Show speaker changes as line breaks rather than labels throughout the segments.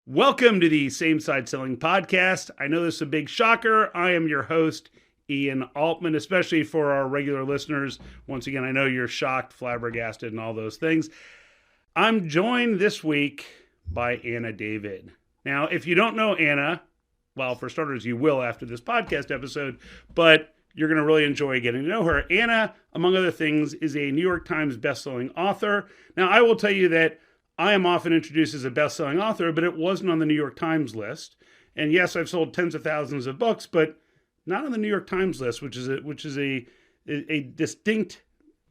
Welcome to the Same Side Selling Podcast. I know this is a big shocker. I am your host, Ian Altman, especially for our regular listeners. Once again, I know you're shocked, flabbergasted, and all those things. I'm joined this week by Anna David. Now, if you don't know Anna, well, for starters, you will after this podcast episode, but you're going to really enjoy getting to know her. Anna, among other things, is a New York Times bestselling author. Now, I will tell you that I am often introduced as a best-selling author, but it wasn't on the New York Times list. And yes, I've sold tens of thousands of books, but not on the New York Times list, which is a distinct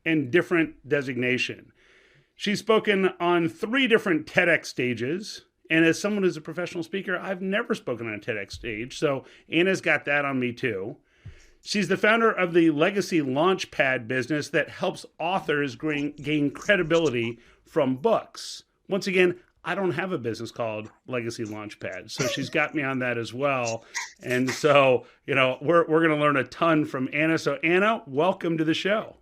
and different designation. She's spoken on 3 different TEDx stages. And as someone who's a professional speaker, I've never spoken on a TEDx stage. So Anna's got that on me too. She's the founder of the Legacy Launchpad business that helps authors gain credibility from books. Once again, I don't have a business called Legacy Launchpad, so she's got me on that as well. And so, we're going to learn a ton from Anna. So Anna, welcome to the show.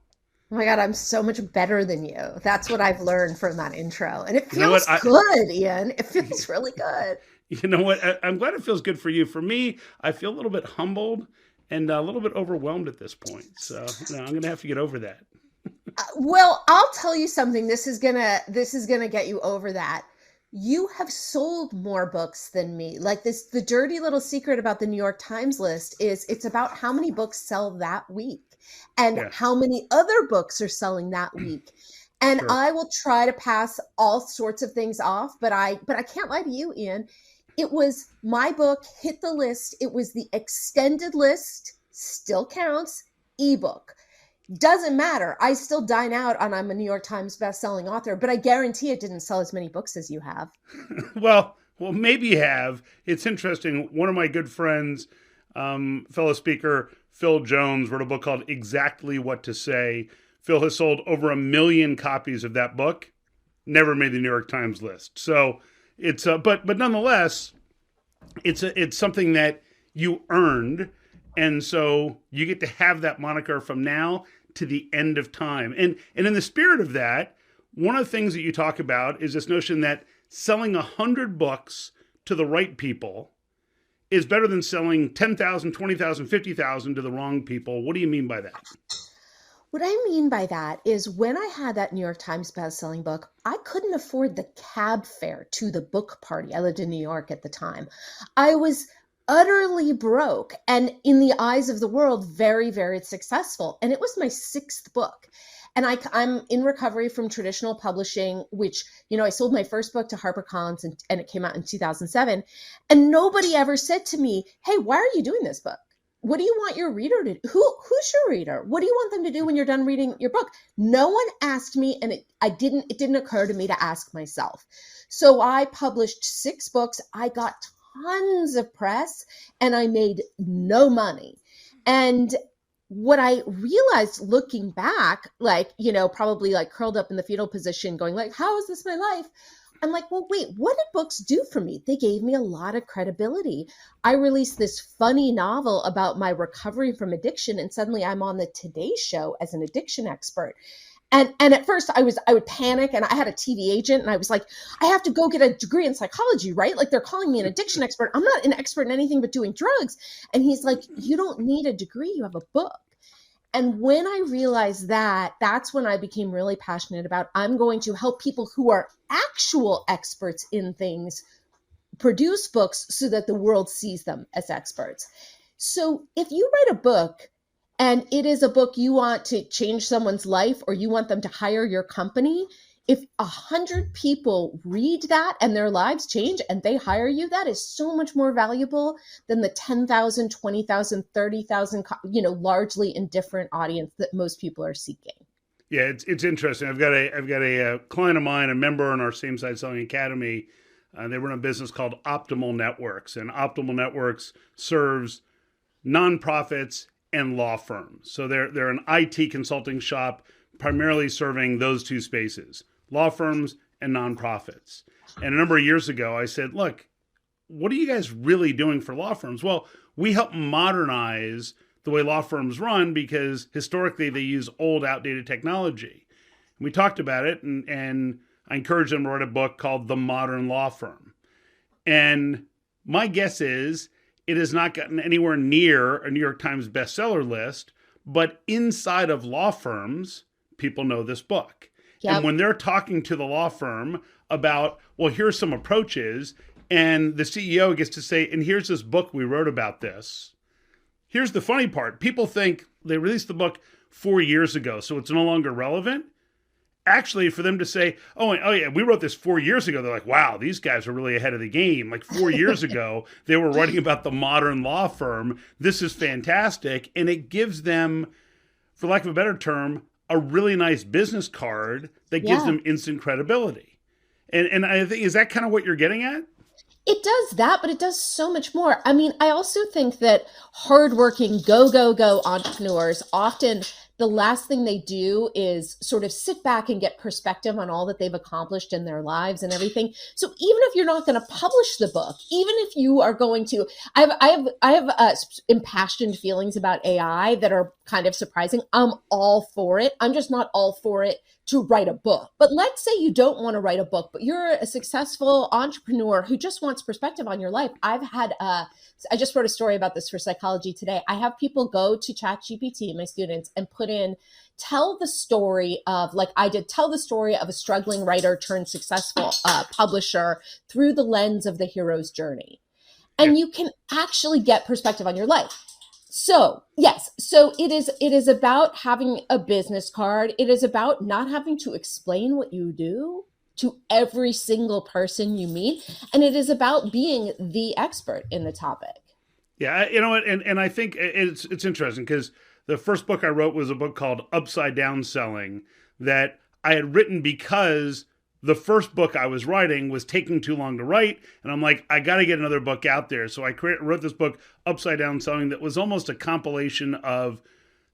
Oh my God, I'm so much better than you. That's what I've learned from that intro. And it feels good, Ian. It feels really good.
You know what? I'm glad it feels good for you. For me, I feel a little bit humbled and a little bit overwhelmed at this point. So I'm going to have to get over that.
Well, I'll tell you something. This is gonna get you over that. You have sold more books than me. Like this, the dirty little secret about the New York Times list is it's about how many books sell that week and how many other books are selling that week. And sure. I will try to pass all sorts of things off, but I can't lie to you, Ian. It was my book hit the list. It was the extended list, still counts, ebook. Doesn't matter. I still dine out on I'm a New York Times bestselling author, but I guarantee it didn't sell as many books as you have.
Well, maybe you have. It's interesting. One of my good friends, fellow speaker, Phil Jones, wrote a book called Exactly What to Say. Phil has sold over 1 million copies of that book. Never made the New York Times list. So it's but nonetheless, it's something that you earned. And so you get to have that moniker from now to the end of time. And in the spirit of that, one of the things that you talk about is this notion that selling 100 books to the right people is better than selling 10,000, 20,000, 50,000 to the wrong people. What do you mean by that?
What I mean by that is when I had that New York Times bestselling book, I couldn't afford the cab fare to the book party. I lived in New York at the time. I was utterly broke and in the eyes of the world, very, very successful. And it was my 6th book. And I'm in recovery from traditional publishing, which, I sold my first book to HarperCollins and it came out in 2007. And nobody ever said to me, hey, why are you doing this book? What do you want your reader to do? Who's your reader? What do you want them to do when you're done reading your book? No one asked me, and it didn't occur to me to ask myself. So I published 6 books. I got tons of press and I made no money. And what I realized looking back, probably curled up in the fetal position going how is this my life? I'm like, well, wait, what did books do for me? They gave me a lot of credibility. I released this funny novel about my recovery from addiction, and suddenly I'm on the Today Show as an addiction expert. And at first I would panic, and I had a TV agent and I was like, I have to go get a degree in psychology, right? Like they're calling me an addiction expert. I'm not an expert in anything but doing drugs. And he's like, you don't need a degree. You have a book. And when I realized that, that's when I became really passionate about, I'm going to help people who are actual experts in things produce books so that the world sees them as experts. So if you write a book and it is a book you want to change someone's life or you want them to hire your company, if 100 people read that and their lives change and they hire you, that is so much more valuable than the 10,000, 20,000, 30,000, largely indifferent audience that most people are seeking.
Yeah, it's interesting. I've got a client of mine, a member in our Same Side Selling Academy. They run a business called Optimal Networks, and Optimal Networks serves nonprofits and law firms. So they're an IT consulting shop, primarily serving those 2 spaces, law firms and nonprofits. And a number of years ago, I said, look, what are you guys really doing for law firms? Well, we help modernize the way law firms run because historically they use old, outdated technology. And we talked about it, and I encouraged them to write a book called The Modern Law Firm. And my guess is it has not gotten anywhere near a New York Times bestseller list, but inside of law firms, people know this book. And
Yep.
when they're talking to the law firm about, well, here's some approaches, and the CEO gets to say, and here's this book we wrote about this. Here's the funny part. People think they released the book 4 years ago, so it's no longer relevant. Actually, for them to say, oh yeah, we wrote this 4 years ago, they're like, wow, these guys are really ahead of the game. Like 4 years ago, they were writing about the modern law firm. This is fantastic. And it gives them, for lack of a better term, a really nice business card that gives
Yeah.
them instant credibility. And I think, is that kind of what you're getting at?
It does that, but it does so much more. I mean, I also think that hardworking, go entrepreneurs often the last thing they do is sort of sit back and get perspective on all that they've accomplished in their lives and everything. So even if you're not going to publish the book, even if you are going to, I have impassioned feelings about AI that are kind of surprising. I'm all for it. I'm just not all for it to write a book. But let's say you don't want to write a book, but you're a successful entrepreneur who just wants perspective on your life. I just wrote a story about this for Psychology Today. I have people go to ChatGPT, my students, and put in, tell the story of, like I did, tell the story of a struggling writer turned successful publisher through the lens of the hero's journey. And
Yeah.
you can actually get perspective on your life. So yes, so it is about having a business card. It is about not having to explain what you do to every single person you meet. And it is about being the expert in the topic.
Yeah, you know what, and I think it's interesting because the first book I wrote was a book called Upside Down Selling that I had written because the first book I was writing was taking too long to write, and I'm like, I got to get another book out there. So I wrote this book, Upside Down Selling, that was almost a compilation of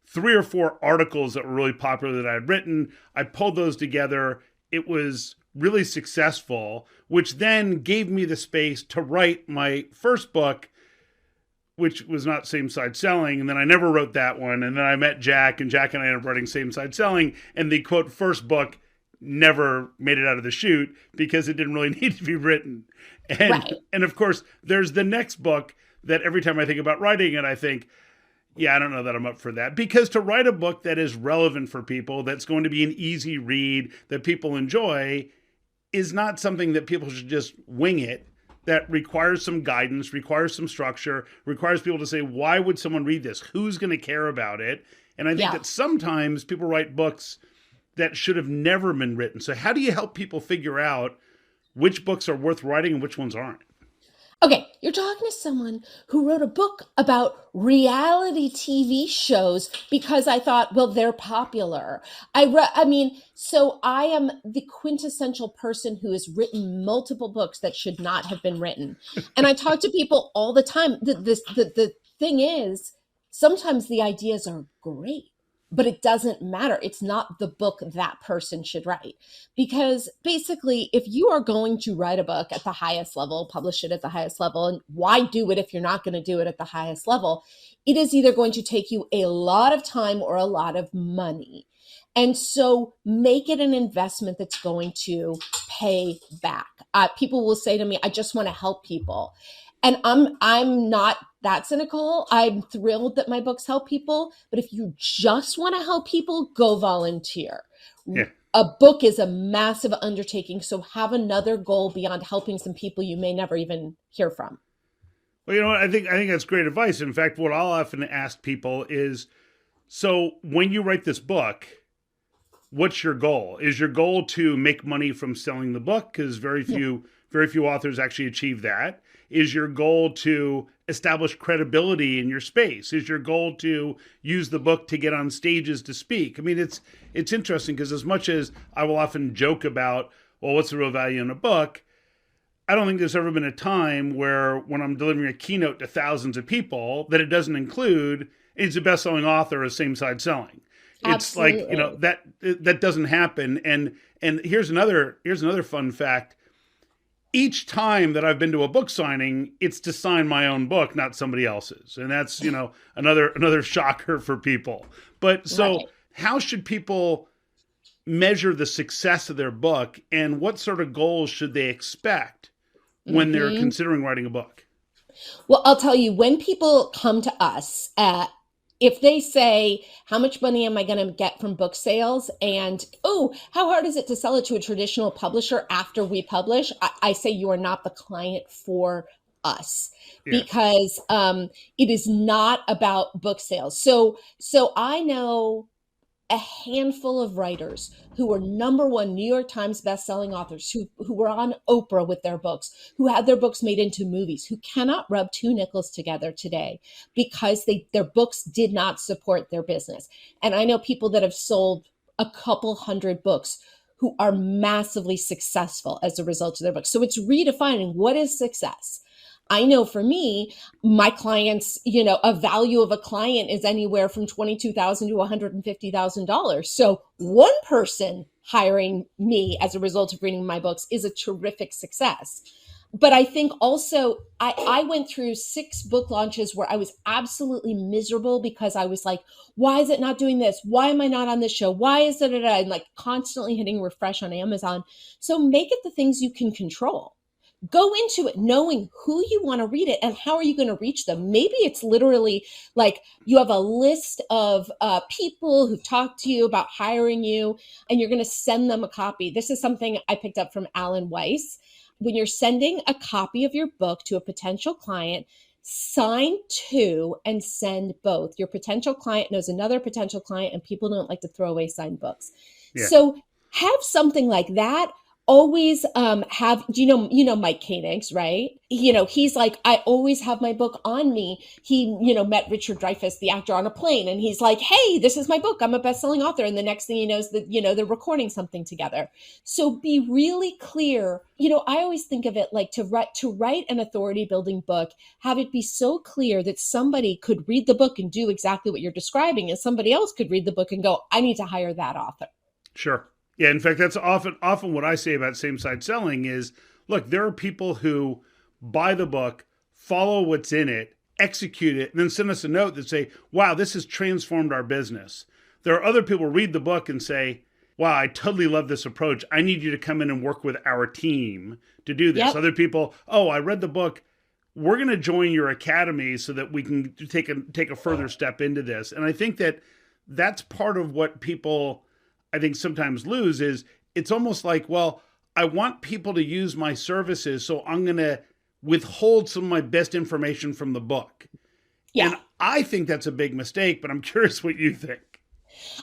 3 or 4 articles that were really popular that I had written. I pulled those together. It was really successful, which then gave me the space to write my first book, which was not Same Side Selling. And then I never wrote that one. And then I met Jack, and Jack and I ended up writing Same Side Selling. And the quote first book never made it out of the chute because it didn't really need to be written. And
Right.
and of course, there's the next book that every time I think about writing it, I think, yeah, I don't know that I'm up for that. Because to write a book that is relevant for people, that's going to be an easy read, that people enjoy, is not something that people should just wing it. That requires some guidance, requires some structure, requires people to say, why would someone read this? Who's going to care about it? And I think
Yeah.
that sometimes people write books that should have never been written. So how do you help people figure out which books are worth writing and which ones aren't?
Okay, you're talking to someone who wrote a book about reality TV shows because I thought, well, they're popular. I mean, so I am the quintessential person who has written multiple books that should not have been written. And I talk to people all the time. The thing is, sometimes the ideas are great, but it doesn't matter. It's not the book that person should write. Because basically, if you are going to write a book at the highest level, publish it at the highest level, and why do it if you're not going to do it at the highest level? It is either going to take you a lot of time or a lot of money. And so make it an investment that's going to pay back. People will say to me, I just want to help people. And I'm not that cynical. I'm thrilled that my books help people. But if you just want to help people, go volunteer.
Yeah.
A book is a massive undertaking. So have another goal beyond helping some people you may never even hear from.
Well, you know what? I think that's great advice. In fact, what I'll often ask people is, so when you write this book, what's your goal? Is your goal to make money from selling the book? Because very few authors actually achieve that. Is your goal to establish credibility in your space? Is your goal to use the book to get on stages to speak? I mean, it's interesting because as much as I will often joke about, well, what's the real value in a book? I don't think there's ever been a time where when I'm delivering a keynote to thousands of people that it doesn't include, it's a best-selling author of Same Side Selling. It's
Absolutely.
like, that doesn't happen. And here's another fun fact. Each time that I've been to a book signing, it's to sign my own book, not somebody else's. And that's, another shocker for people. But so
Right.
how should people measure the success of their book, and what sort of goals should they expect when they're considering writing a book?
Well, I'll tell you, when people come to us, if they say, how much money am I going to get from book sales? And, oh, how hard is it to sell it to a traditional publisher after we publish? I say you are not the client for us, because it is not about book sales. So I know a handful of writers who were #1 New York Times bestselling authors, who were on Oprah with their books, who had their books made into movies, who cannot rub two nickels together today because their books did not support their business. And I know people that have sold a couple hundred books who are massively successful as a result of their books. So it's redefining what is success. I know for me, my clients, a value of a client is anywhere from $22,000 to $150,000. So one person hiring me as a result of reading my books is a terrific success. But I think also I went through 6 book launches where I was absolutely miserable because I was like, why is it not doing this? Why am I not on this show? Why is it? And like constantly hitting refresh on Amazon. So make it the things you can control. Go into it knowing who you want to read it and how are you going to reach them. Maybe it's literally like you have a list of people who've talked to you about hiring you, and you're going to send them a copy. This is something I picked up from Alan Weiss. When you're sending a copy of your book to a potential client, sign 2 and send both. Your potential client knows another potential client, and people don't like to throw away signed books. Yeah. So have something like that. Always have, you know Mike Koenig's, right? He's like, I always have my book on me. He, met Richard Dreyfuss, the actor, on a plane, and he's like, hey, this is my book. I'm a best-selling author. And the next thing he knows that, they're recording something together. So be really clear. I always think of it like to write an authority building book, have it be so clear that somebody could read the book and do exactly what you're describing, and somebody else could read the book and go, I need to hire that author.
Sure. Yeah, in fact, that's often what I say about same-side selling is, look, there are people who buy the book, follow what's in it, execute it, and then send us a note that say, wow, this has transformed our business. There are other people who read the book and say, wow, I totally love this approach. I need you to come in and work with our team to do this. Yep. Other people, oh, I read the book. We're going to join your academy so that we can take a further step into this. And I think that's part of what people, I think, sometimes lose is it's almost like, well, I want people to use my services, so I'm going to withhold some of my best information from the book. Yeah. And I think that's a big mistake, but I'm curious what you think.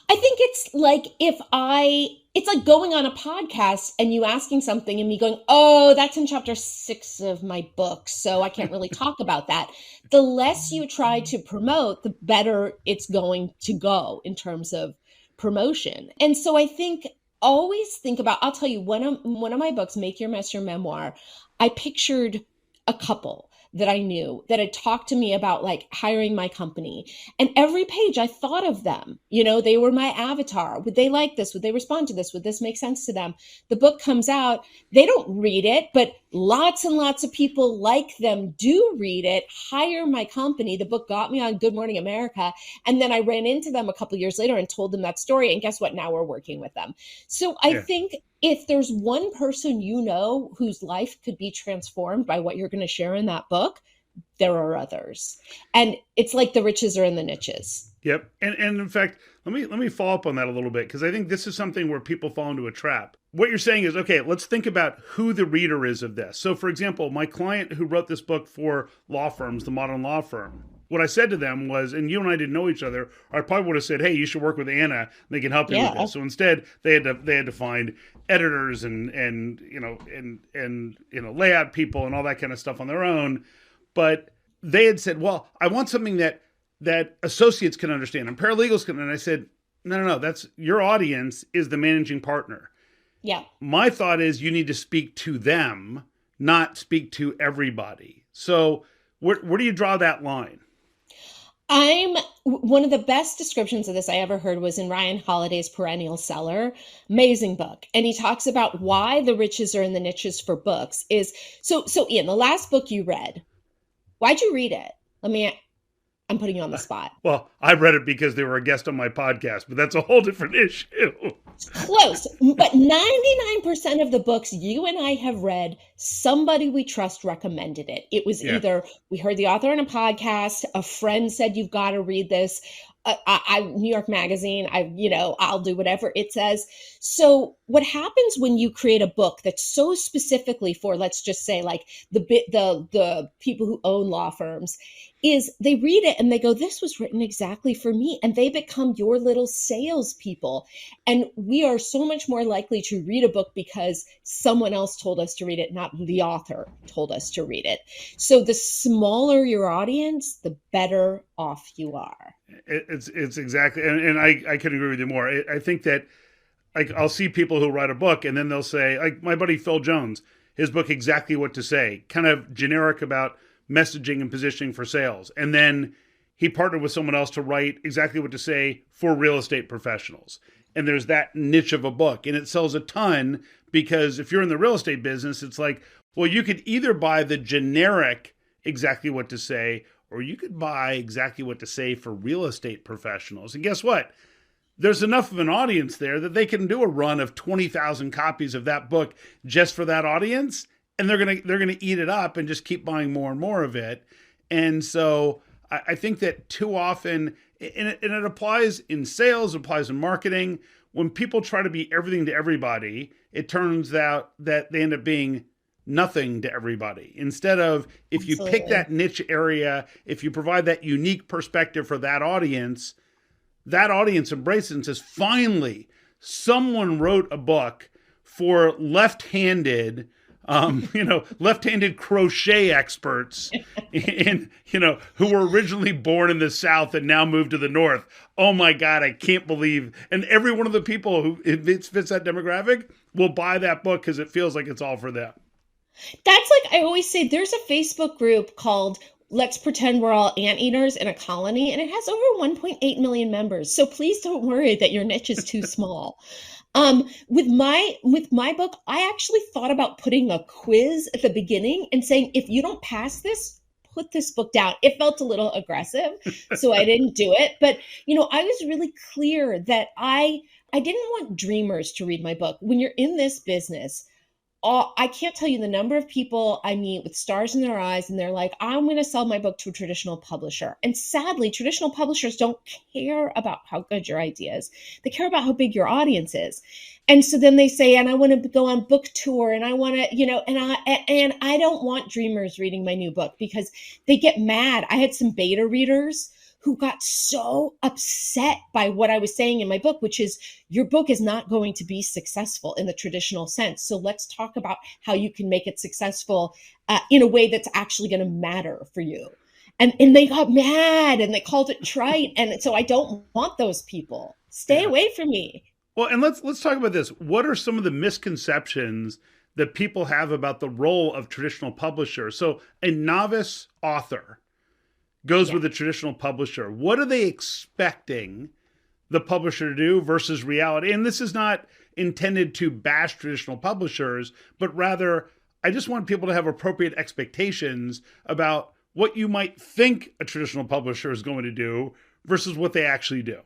I think it's like it's like going on a podcast and you asking something and me going, oh, that's in chapter 6 of my book, so I can't really talk about that. The less you try to promote, the better it's going to go in terms of promotion. And so I think always think about, I'll tell you, one of my books, Make Your Mess Your Memoir, I pictured a couple that I knew that had talked to me about like hiring my company. And every page I thought of them, they were my avatar. Would they like this? Would they respond to this? Would this make sense to them? The book comes out, they don't read it, but lots and lots of people like them do read it, hire my company. The book got me on Good Morning America. And then I ran into them a couple years later and told them that story. And guess what? Now we're working with them. So I think if there's one person whose life could be transformed by what you're going to share in that book, there are others. And it's like the riches are in the niches.
Yep. And in fact, let me follow up on that a little bit, because I think this is something where people fall into a trap. What you're saying is, okay, let's think about who the reader is of this. So for example, my client who wrote this book for law firms, the Modern Law Firm, what I said to them was, and you and I didn't know each other, I probably would have said, hey, you should work with Anna. They can help you with this. So instead, they had to find editors and layout people and all that kind of stuff on their own. But they had said, well, I want something that associates can understand and paralegals can. And I said, no, that's your audience is the managing partner.
Yeah. My
thought is you need to speak to them, not speak to everybody. So where do you draw that line?
One of the best descriptions of this I ever heard was in Ryan Holiday's Perennial Seller. Amazing book. And he talks about why the riches are in the niches for books is, so Ian, the last book you read, why'd you read it? I'm putting you on the spot.
Well, I read it because they were a guest on my podcast, but that's a whole different issue.
Close, but 99% of the books you and I have read, somebody we trust recommended it. It was
Yeah.
either we heard the author in a podcast, a friend said you've got to read this, New York Magazine, I'll do whatever it says. So what happens when you create a book that's so specifically for, let's just say, like the people who own law firms, is they read it and they go, this was written exactly for me. And they become your little salespeople. And we are so much more likely to read a book because someone else told us to read it, not the author told us to read it. So the smaller your audience, the better off you are.
It's exactly, and I couldn't agree with you more. I think that, like, I'll see people who write a book and then they'll say, like my buddy Phil Jones, his book, Exactly What to Say, kind of generic about messaging and positioning for sales. And then he partnered with someone else to write Exactly What to Say for real estate professionals. And there's that niche of a book, and it sells a ton because if you're in the real estate business, it's like, well, you could either buy the generic Exactly What to Say, or you could buy Exactly What to Say for real estate professionals. And guess what? There's enough of an audience there that they can do a run of 20,000 copies of that book just for that audience, and they're gonna eat it up and just keep buying more and more of it. And so I think that too often, and it applies in sales, it applies in marketing, when people try to be everything to everybody, it turns out that they end up being nothing to everybody. Instead of, if you pick that niche area, if you provide that unique perspective for that audience embraces it and says, finally, someone wrote a book for left-handed crochet experts who were originally born in the South and now moved to the North. Oh my God, I can't believe. And every one of the people who fits that demographic will buy that book because it feels like it's all for them.
That's like, I always say, there's a Facebook group called Let's Pretend We're All Anteaters in a Colony, and it has over 1.8 million members. So please don't worry that your niche is too small. With my book, I actually thought about putting a quiz at the beginning and saying, if you don't pass this, put this book down. It felt a little aggressive, so I didn't do it. But, I was really clear that I didn't want dreamers to read my book. When you're in this business, I can't tell you the number of people I meet with stars in their eyes, and they're like, I'm going to sell my book to a traditional publisher. And sadly, traditional publishers don't care about how good your idea is. They care about how big your audience is. And so then they say, and I want to go on book tour, and I want to, and I don't want dreamers reading my new book because they get mad. I had some beta readers who got so upset by what I was saying in my book, which is, your book is not going to be successful in the traditional sense. So let's talk about how you can make it successful in a way that's actually going to matter for you. And they got mad and they called it trite. And so I don't want those people. Stay away from me.
Well, and let's talk about this. What are some of the misconceptions that people have about the role of traditional publishers? So a novice author goes with a traditional publisher. What are they expecting the publisher to do versus reality? And this is not intended to bash traditional publishers, but rather, I just want people to have appropriate expectations about what you might think a traditional publisher is going to do versus what they actually do.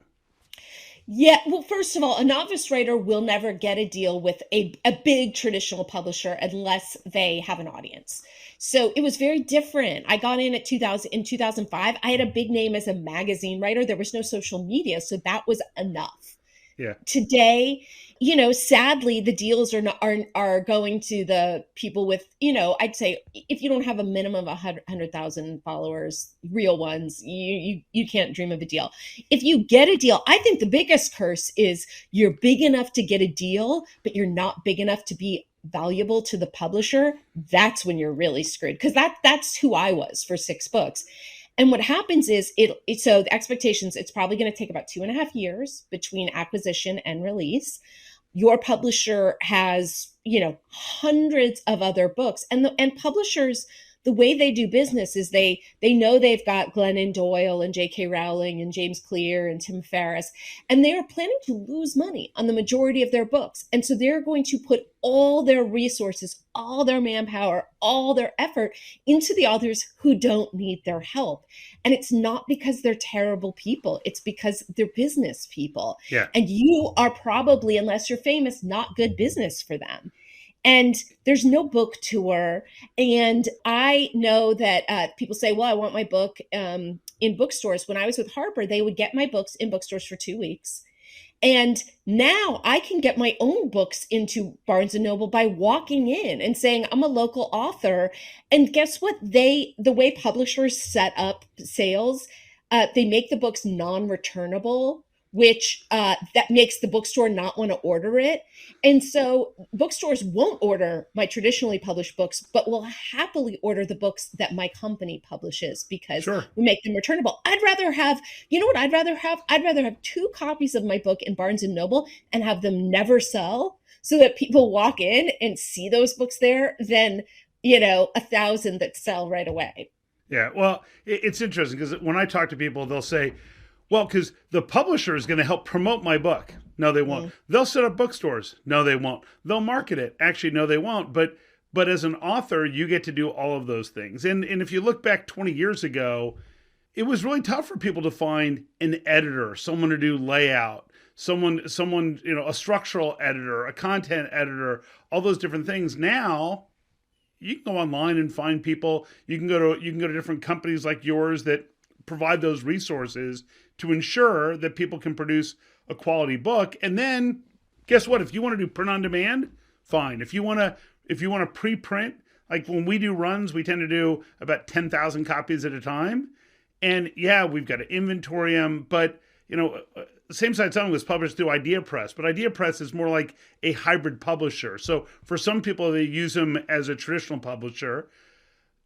Yeah, well, first of all, a novice writer will never get a deal with a big traditional publisher unless they have an audience. So it was very different. I got in in 2005. I had a big name as a magazine writer. There was no social media, so that was enough.
Yeah.
Today, sadly, the deals are going to the people with, I'd say if you don't have a minimum of 100,000 followers, real ones, you can't dream of a deal. If you get a deal, I think the biggest curse is you're big enough to get a deal, but you're not big enough to be valuable to the publisher. That's when you're really screwed, because that's who I was for 6 books. And what happens is so the expectations, it's probably going to take about 2.5 years between acquisition and release. Your publisher has, hundreds of other books, and publishers, the way they do business is they know they've got Glennon Doyle and J.K. Rowling and James Clear and Tim Ferriss, and they are planning to lose money on the majority of their books. And so they're going to put all their resources, all their manpower, all their effort into the authors who don't need their help. And it's not because they're terrible people. It's because they're business people.
Yeah.
And you are probably, unless you're famous, not good business for them. And there's no book tour. And I know that people say, well, I want my book in bookstores. When I was with Harper, they would get my books in bookstores for 2 weeks. And now I can get my own books into Barnes and Noble by walking in and saying, I'm a local author. And guess what? The way publishers set up sales, they make the books non-returnable, which that makes the bookstore not want to order it. And so bookstores won't order my traditionally published books, but will happily order the books that my company publishes because we make them returnable. I'd rather have, you know what I'd rather have? I'd rather have 2 copies of my book in Barnes and Noble and have them never sell so that people walk in and see those books there than, 1,000 that sell right away.
Yeah. Well, it's interesting because when I talk to people, they'll say, well, because the publisher is going to help promote my book. No, they won't. They'll set up bookstores. No, they won't. They'll market it. Actually, no, they won't. But as an author, you get to do all of those things. And if you look back 20 years ago, it was really tough for people to find an editor, someone to do layout, someone, a structural editor, a content editor, all those different things. Now, you can go online and find people. You can go to different companies like yours that provide those resources to ensure that people can produce a quality book. And then guess what? If you want to do print on demand, fine. If you want to pre-print, like when we do runs, we tend to do about 10,000 copies at a time. And yeah, we've got to inventory them, but Same Side Selling was published through Idea Press, but Idea Press is more like a hybrid publisher. So for some people, they use them as a traditional publisher.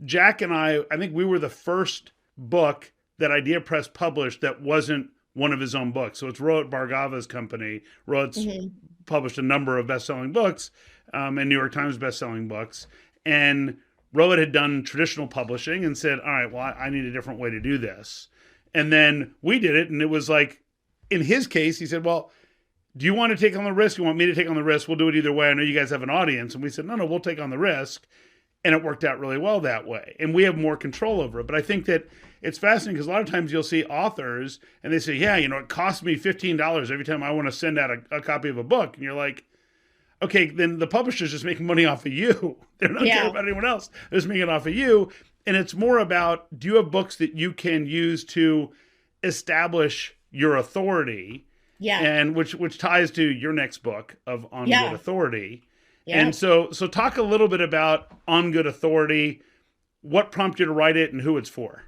Jack and I think we were the first book that Idea Press published that wasn't one of his own books. So it's Rohit Bhargava's company. Rohit's published a number of best-selling books and New York Times best-selling books. And Rohit had done traditional publishing and said, all right, well, I need a different way to do this. And then we did it, and it was like, in his case, he said, well, do you want to take on the risk? You want me to take on the risk? We'll do it either way. I know you guys have an audience. And we said, no, we'll take on the risk. And it worked out really well that way. And we have more control over it. But I think that it's fascinating because a lot of times you'll see authors and they say, yeah, it costs me $15 every time I want to send out a copy of a book. And you're like, okay, then the publisher's just making money off of you. They're not caring about anyone else. They're just making it off of you. And it's more about, do you have books that you can use to establish your authority? Yeah. And which ties to your next book of On Good Authority. Yeah. And so talk a little bit about On Good Authority, what prompted you to write it and who it's for.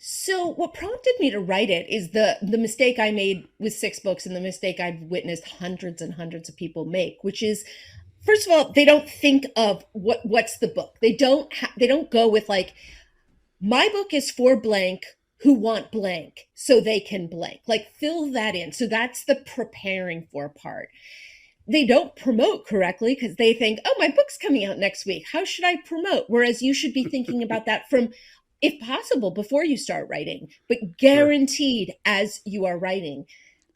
So what prompted me to write it is the mistake I made with 6 books and the mistake I've witnessed hundreds and hundreds of people make, which is, first of all, they don't think of what's the book. They don't go with like, my book is for blank who want blank so they can blank, like fill that in. So that's the preparing for part. They don't promote correctly because they think, oh, my book's coming out next week. How should I promote? Whereas you should be thinking about that from, if possible, before you start writing, but guaranteed as you are writing.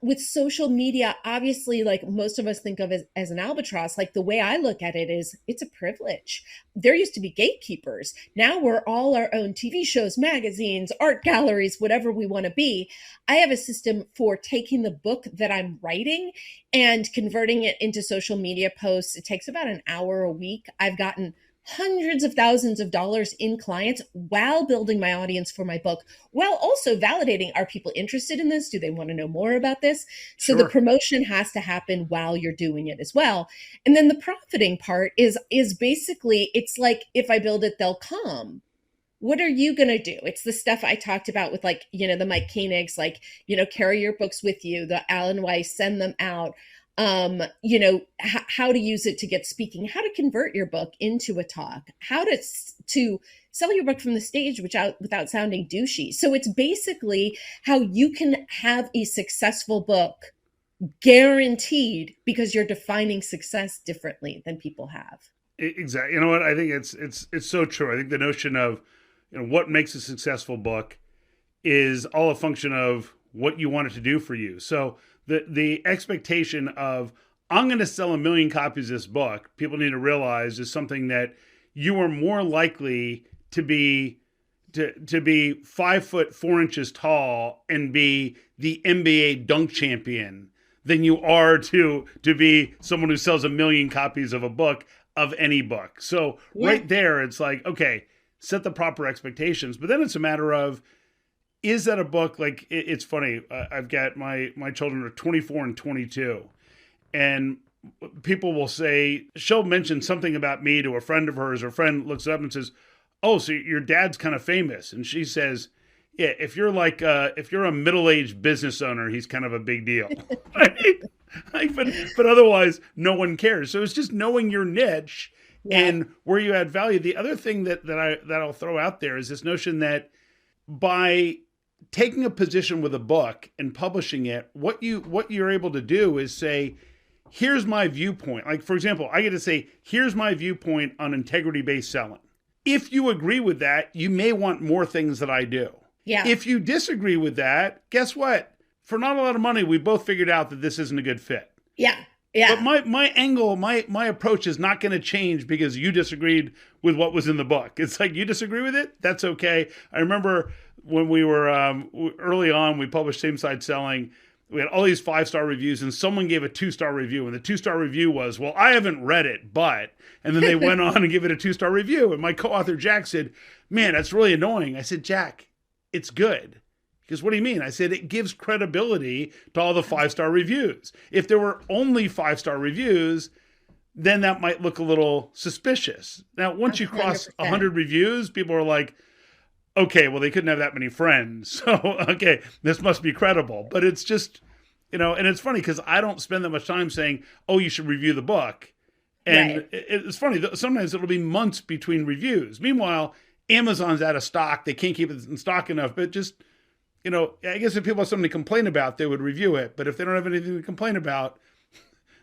With social media, obviously, like most of us think of as an albatross, like the way I look at it is it's a privilege. There used to be gatekeepers. Now we're all our own TV shows, magazines, art galleries, whatever we want to be. I have a system for taking the book that I'm writing and converting it into social media posts. It takes about an hour a week. I've gotten hundreds of thousands of dollars in clients while building my audience for my book, while also validating, are people interested in this? Do they want to know more about this? So the promotion has to happen while you're doing it as well. And then the profiting part is basically, it's like, if I build it, they'll come. What are you going to do? It's the stuff I talked about with like, the Mike Koenigs, like, carry your books with you, the Alan Weiss, send them out. How to use it to get speaking, how to convert your book into a talk, how to sell your book from the stage without sounding douchey. So it's basically how you can have a successful book guaranteed because you're defining success differently than people have.
Exactly. You know what? I think it's so true. I think the notion of, what makes a successful book is all a function of what you want it to do for you. So the expectation of, I'm going to sell 1 million copies of this book, people need to realize is something that you are more likely to be to be 5 foot 4 inches tall and be the NBA dunk champion than you are to be someone who sells 1 million copies of a book, of any book. So
Yeah.
right there, it's like, okay, set the proper expectations. But then it's a matter of, is that a book? Like, it's funny. I've got my children are 24 and 22, and people will say, she'll mention something about me to a friend of hers. Her friend looks it up and says, "Oh, so your dad's kind of famous," and she says, "Yeah, if you're if you're a middle-aged business owner, he's kind of a big deal." Right? Like, but otherwise, no one cares. So it's just knowing your niche
Yeah.
and where you add value. The other thing that I'll throw out there is this notion that by taking a position with a book and publishing it, what you're able to do is say, here's my viewpoint. Like, for example, I get to say, here's my viewpoint on integrity-based selling. If you agree with that, you may want more things that I do.
Yeah.
If you disagree with that, guess what? For not a lot of money, we both figured out that this isn't a good fit.
Yeah. Yeah.
But my angle, my approach is not going to change because you disagreed with what was in the book. It's like, you disagree with it? That's okay. I remember when we were early on, we published Same Side Selling. We had all these 5-star reviews, and someone gave a 2-star review. And the 2-star review was, well, I haven't read it, but, and then they went on and give it a 2-star review. And my co-author, Jack, said, "Man, that's really annoying." I said, "Jack, it's good." Because, "What do you mean?" I said, "It gives credibility to all the 5-star reviews. If there were only 5-star reviews, then that might look a little suspicious." Now, once you cross
100%.
100 reviews, people are like, okay, well, they couldn't have that many friends. So, okay, this must be credible. But it's just, and it's funny because I don't spend that much time saying, "Oh, you should review the book." And
Right.
it's funny, sometimes it'll be months between reviews. Meanwhile, Amazon's out of stock. They can't keep it in stock enough. But just, I guess if people have something to complain about, they would review it. But if they don't have anything to complain about,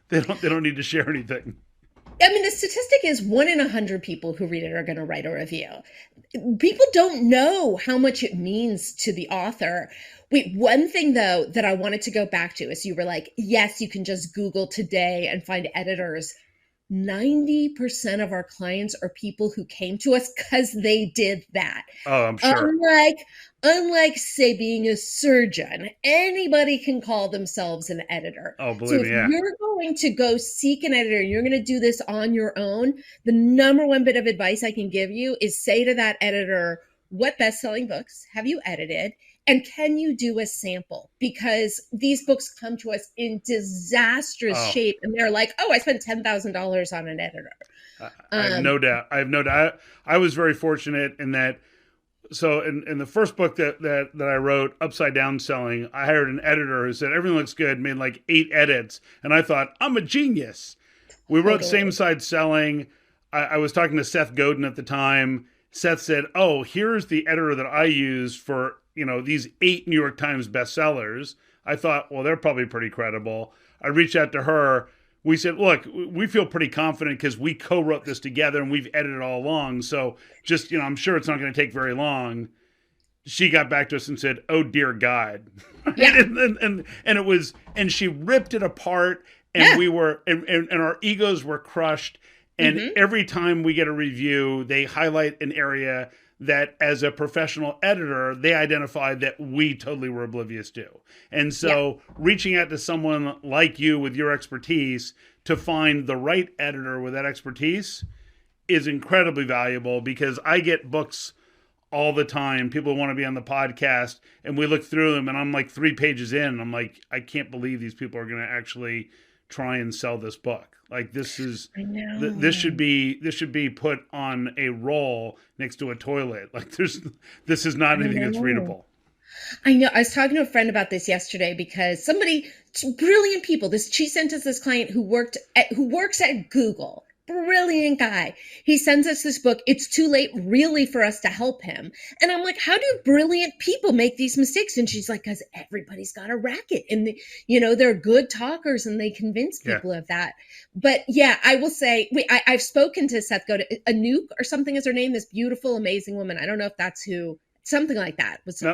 they don't need to share anything.
I mean, the statistic is 1 in 100 people who read it are going to write a review. People don't know how much it means to the author. Wait, one thing though that I wanted to go back to is, you were like, yes, you can just Google today and find editors. 90% of our clients are people who came to us because they did that.
Oh, I'm sure.
Unlike, say, being a surgeon, anybody can call themselves an editor.
Oh,
So
believe
if
me, yeah.
you're going to go seek an editor and you're going to do this on your own, the number one bit of advice I can give you is say to that editor, what best-selling books have you edited? And can you do a sample? Because these books come to us in disastrous shape, and they're like, "Oh, I spent $10,000 on an editor."
I have no doubt. I have no doubt. I was very fortunate in that. So in the first book that I wrote, Upside Down Selling, I hired an editor who said everything looks good, made like 8 edits, and I thought, I'm a genius. We wrote
Totally.
Same Side Selling. I was talking to Seth Godin at the time. Seth said, "Oh, here's the editor that I use for these 8 New York Times bestsellers." I thought, well, they're probably pretty credible. I reached out to her. We said, "Look, we feel pretty confident because we co-wrote this together and we've edited all along. So just, I'm sure it's not going to take very long." She got back to us and said, "Oh, dear God."
Yeah.
and it was, and she ripped it apart, and
Yeah.
we were, and our egos were crushed. And every time we get a review, they highlight an area that, as a professional editor, they identified that we totally were oblivious to. And so reaching out to someone like you with your expertise to find the right editor with that expertise is incredibly valuable, because I get books all the time. People want to be on the podcast, and we look through them, and I'm like 3 pages in, and I'm like, I can't believe these people are going to actually try and sell this book. Like, this is,
I know.
this should be put on a roll next to a toilet. Like, this is not anything that's readable.
I know. I was talking to a friend about this yesterday because brilliant people. She sent us this client who works at Google. brilliant guy. He sends us this book. It's too late really for us to help him. And I'm like, how do brilliant people make these mistakes? And she's like, because everybody's got a racket and they're good talkers and they convince
Yeah.
people of that. But yeah, I will say, I've spoken to Seth Godin, Anouk or something is her name, this beautiful, amazing woman. I don't know if that's who, something like that was.
So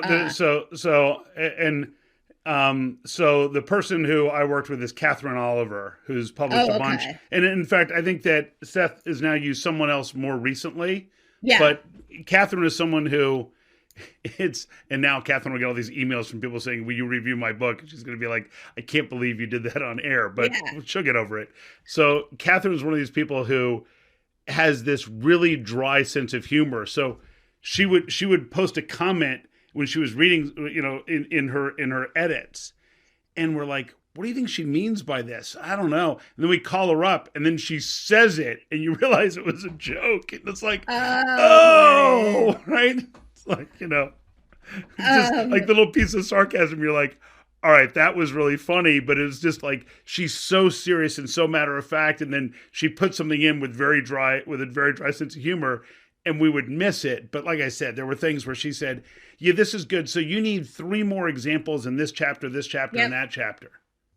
the person who I worked with is Catherine Oliver, who's published a bunch. And in fact, I think that Seth has now used someone else more recently.
Yeah.
But Catherine is someone who and now Catherine will get all these emails from people saying, will you review my book? And she's going to be like, I can't believe you did that on air, but she'll get over it. So Catherine is one of these people who has this really dry sense of humor. So she would post a comment when she was reading, in her edits, and we're like, what do you think she means by this? I don't know. And then we call her up, and then she says it, and you realize it was a joke. And it's like, right? It's like, just like the little piece of sarcasm. You're like, all right, that was really funny, but it's just like she's so serious and so matter of fact, and then she put something in with a very dry sense of humor. And we would miss it. But like I said, there were things where she said, yeah, this is good. So you need 3 more examples in this chapter, and that chapter.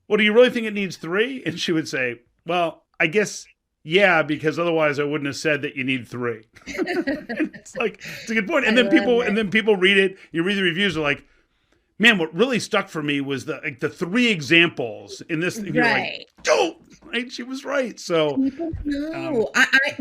Well, do you really think it needs 3? And she would say, well, I guess, yeah, because otherwise I wouldn't have said that you need 3. It's like, it's a good point. And then people read it. You read the reviews, are like, man, what really stuck for me was the 3 examples in this. You're like, oh, right? She was right. So
people know.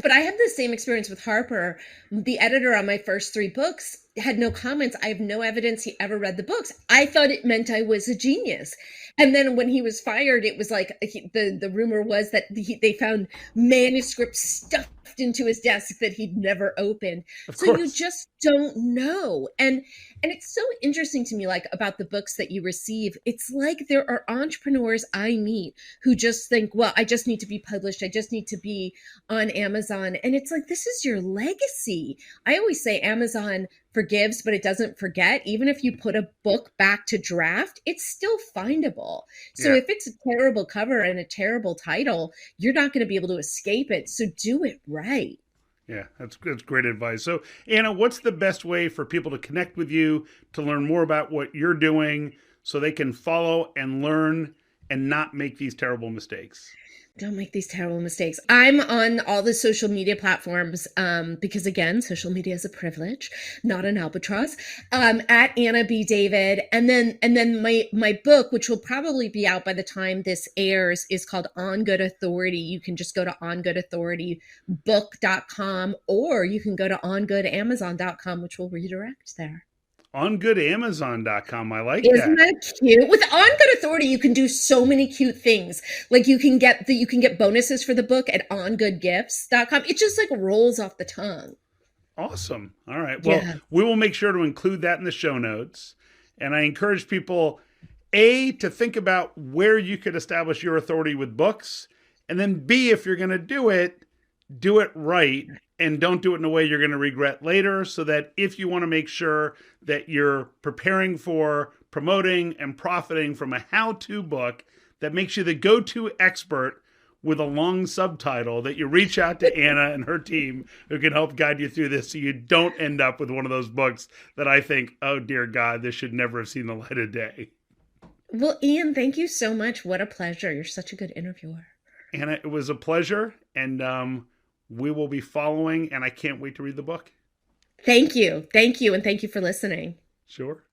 But I had the same experience with Harper. The editor on my first 3 books had no comments. I have no evidence he ever read the books. I thought it meant I was a genius. And then when he was fired, it was like the rumor was that they found manuscripts stuffed into his desk that he'd never opened. So you just don't know. And it's so interesting to me, like about the books that you receive. It's like there are entrepreneurs I meet who just think, well, I just need to be published. I just need to be on Amazon. And it's like, this is your legacy. I always say Amazon forgives, but it doesn't forget. Even if you put a book back to draft, it's still findable. So if it's a terrible cover and a terrible title, you're not going to be able to escape it. So do it right.
Yeah, that's great advice. So, Anna, what's the best way for people to connect with you, to learn more about what you're doing so they can follow and learn and not make these terrible mistakes?
Don't make these terrible mistakes. I'm on all the social media platforms because, again, social media is a privilege, not an albatross. At Anna B. David, and then my book, which will probably be out by the time this airs, is called On Good Authority. You can just go to ongoodauthoritybook.com, or you can go to ongoodamazon.com, which will redirect there.
OnGoodAmazon.com. I like
that. Isn't that cute? With On Good Authority, you can do so many cute things. Like you can get bonuses for the book at ongoodgifts.com. It just like rolls off the tongue.
Awesome. All right. Well, we will make sure to include that in the show notes. And I encourage people, A, to think about where you could establish your authority with books. And then B, if you're going to do it right. And don't do it in a way you're going to regret later, so that if you want to make sure that you're preparing for promoting and profiting from a how-to book that makes you the go-to expert with a long subtitle, that you reach out to Anna and her team who can help guide you through this so you don't end up with one of those books that I think, oh, dear God, this should never have seen the light of day.
Well, Ian, thank you so much. What a pleasure. You're such a good interviewer.
Anna, it was a pleasure. And we will be following, and I can't wait to read the book.
Thank you. And thank you for listening.
Sure.